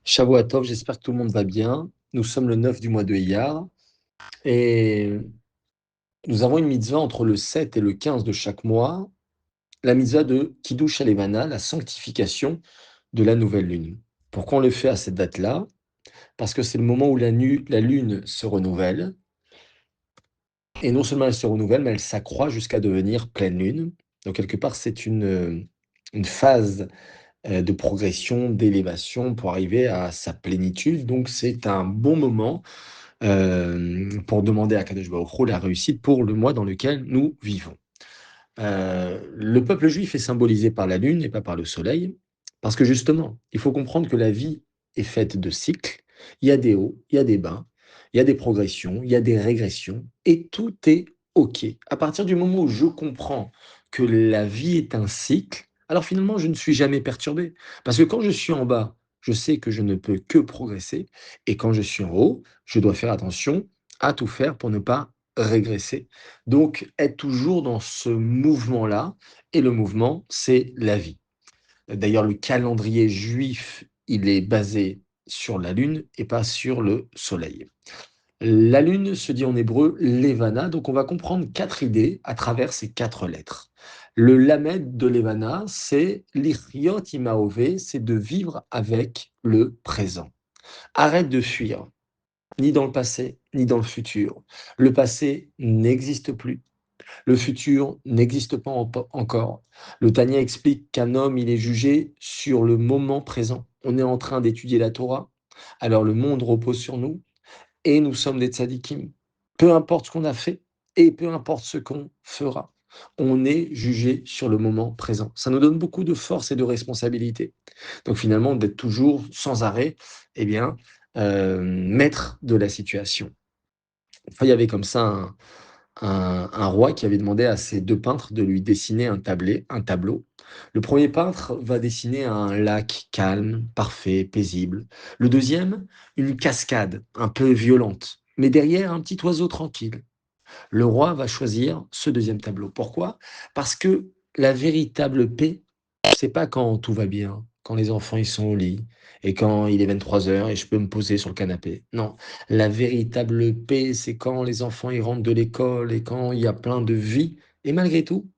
Shavua Tov, j'espère que tout le monde va bien. Nous sommes le 9 du mois de Iyar et nous avons une mitzvah entre le 7 et le 15 de chaque mois, la mitzvah de Kiddush Alevana, la sanctification de la nouvelle lune. Pourquoi on le fait à cette date-là? Parce que c'est le moment où la lune se renouvelle, et non seulement elle se renouvelle, mais elle s'accroît jusqu'à devenir pleine lune. Donc quelque part, c'est une phase de progression, d'élévation pour arriver à sa plénitude. Donc c'est un bon moment pour demander à Kadosh Baruch Hu la réussite pour le mois dans lequel nous vivons. Le peuple juif est symbolisé par la lune et pas par le soleil, parce que justement, il faut comprendre que la vie est faite de cycles. Il y a des hauts, il y a des bas, il y a des progressions, il y a des régressions, et tout est OK. À partir du moment où je comprends que la vie est un cycle, alors finalement, je ne suis jamais perturbé. Parce que quand je suis en bas, je sais que je ne peux que progresser, et quand je suis en haut, je dois faire attention à tout faire pour ne pas régresser. Donc, être toujours dans ce mouvement-là, et le mouvement, c'est la vie. D'ailleurs, le calendrier juif, il est basé sur la lune et pas sur le soleil. La lune se dit en hébreu Levana, donc on va comprendre 4 idées à travers ces 4 lettres. Le lamed de Levana, c'est l'ichyot imaové, c'est de vivre avec le présent. Arrête de fuir, ni dans le passé, ni dans le futur. Le passé n'existe plus. Le futur n'existe pas encore. Le Tanya explique qu'un homme, il est jugé sur le moment présent. On est en train d'étudier la Torah, alors le monde repose sur nous et nous sommes des tzadikim. Peu importe ce qu'on a fait et peu importe ce qu'on fera, on est jugé sur le moment présent. Ça nous donne beaucoup de force et de responsabilité. Donc finalement, d'être toujours sans arrêt, eh bien, maître de la situation. Enfin, il y avait comme ça un roi qui avait demandé à ses 2 peintres de lui dessiner un tableau. Le premier peintre va dessiner un lac calme, parfait, paisible. Le deuxième, une cascade un peu violente, mais derrière un petit oiseau tranquille. Le roi va choisir ce deuxième tableau. Pourquoi? Parce que la véritable paix, c'est pas quand tout va bien, quand les enfants ils sont au lit et quand il est 23 heures et je peux me poser sur le canapé. Non, la véritable paix, c'est quand les enfants ils rentrent de l'école et quand il y a plein de vie. Et malgré tout,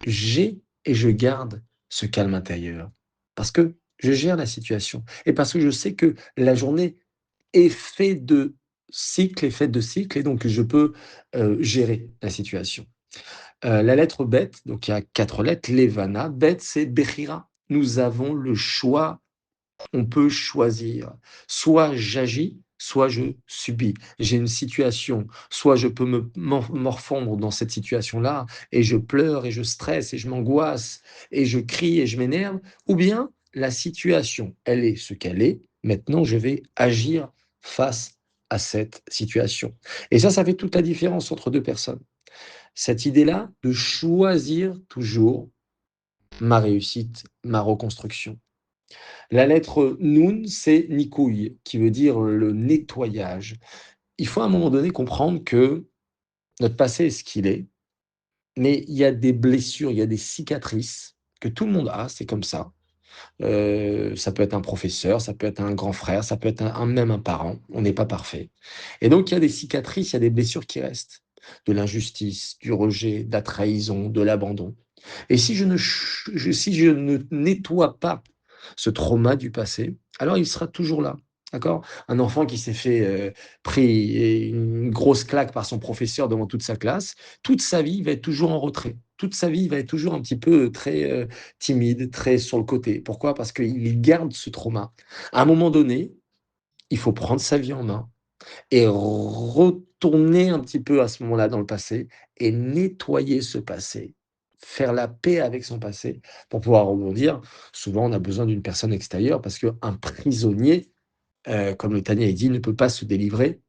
j'ai et je garde ce calme intérieur parce que je gère la situation et parce que je sais que la journée est faite de cycles et donc je peux gérer la situation. La lettre bet, donc il y a 4 lettres, levana. Bet, c'est bechira. Nous avons le choix, on peut choisir. Soit j'agis, soit je subis. J'ai une situation, soit je peux me morfondre dans cette situation-là et je pleure et je stresse et je m'angoisse et je crie et je m'énerve, ou bien la situation, elle est ce qu'elle est. Maintenant, je vais agir face à cette situation. Et ça fait toute la différence entre 2 personnes. Cette idée-là de choisir toujours ma réussite, ma reconstruction. La lettre Nun, c'est Nikouï, qui veut dire le nettoyage. Il faut à un moment donné comprendre que notre passé est ce qu'il est, mais il y a des blessures, il y a des cicatrices que tout le monde a, c'est comme ça. Ça peut être un professeur, ça peut être un grand frère, ça peut être même un parent. On n'est pas parfait. Et donc, il y a des cicatrices, il y a des blessures qui restent. De l'injustice, du rejet, de la trahison, de l'abandon. Et si je ne nettoie pas ce trauma du passé, alors il sera toujours là. D'accord? Un enfant qui s'est fait pris une grosse claque par son professeur devant toute sa classe, toute sa vie, il va être toujours en retrait. Toute sa vie, il va être toujours un petit peu très timide, très sur le côté. Pourquoi? Parce qu'il garde ce trauma. À un moment donné, il faut prendre sa vie en main et retourner un petit peu à ce moment-là dans le passé et nettoyer ce passé, faire la paix avec son passé pour pouvoir rebondir. Souvent, on a besoin d'une personne extérieure parce qu'un prisonnier, comme le Tanya dit, ne peut pas se délivrer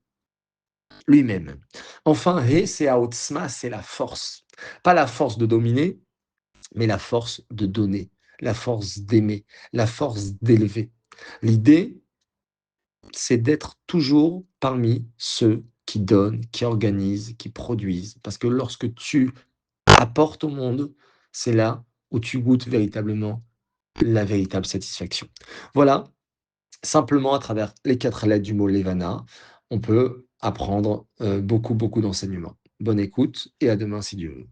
lui-même. Enfin, He, c'est Aotsma, c'est la force. Pas la force de dominer, mais la force de donner, la force d'aimer, la force d'élever. L'idée, c'est d'être toujours parmi ceux qui donnent, qui organisent, qui produisent. Parce que lorsque tu apportes au monde, c'est là où tu goûtes véritablement la véritable satisfaction. Voilà, Simplement à travers les 4 lettres du mot Levana, on peut apprendre, beaucoup, beaucoup d'enseignements. Bonne écoute et à demain si Dieu veut.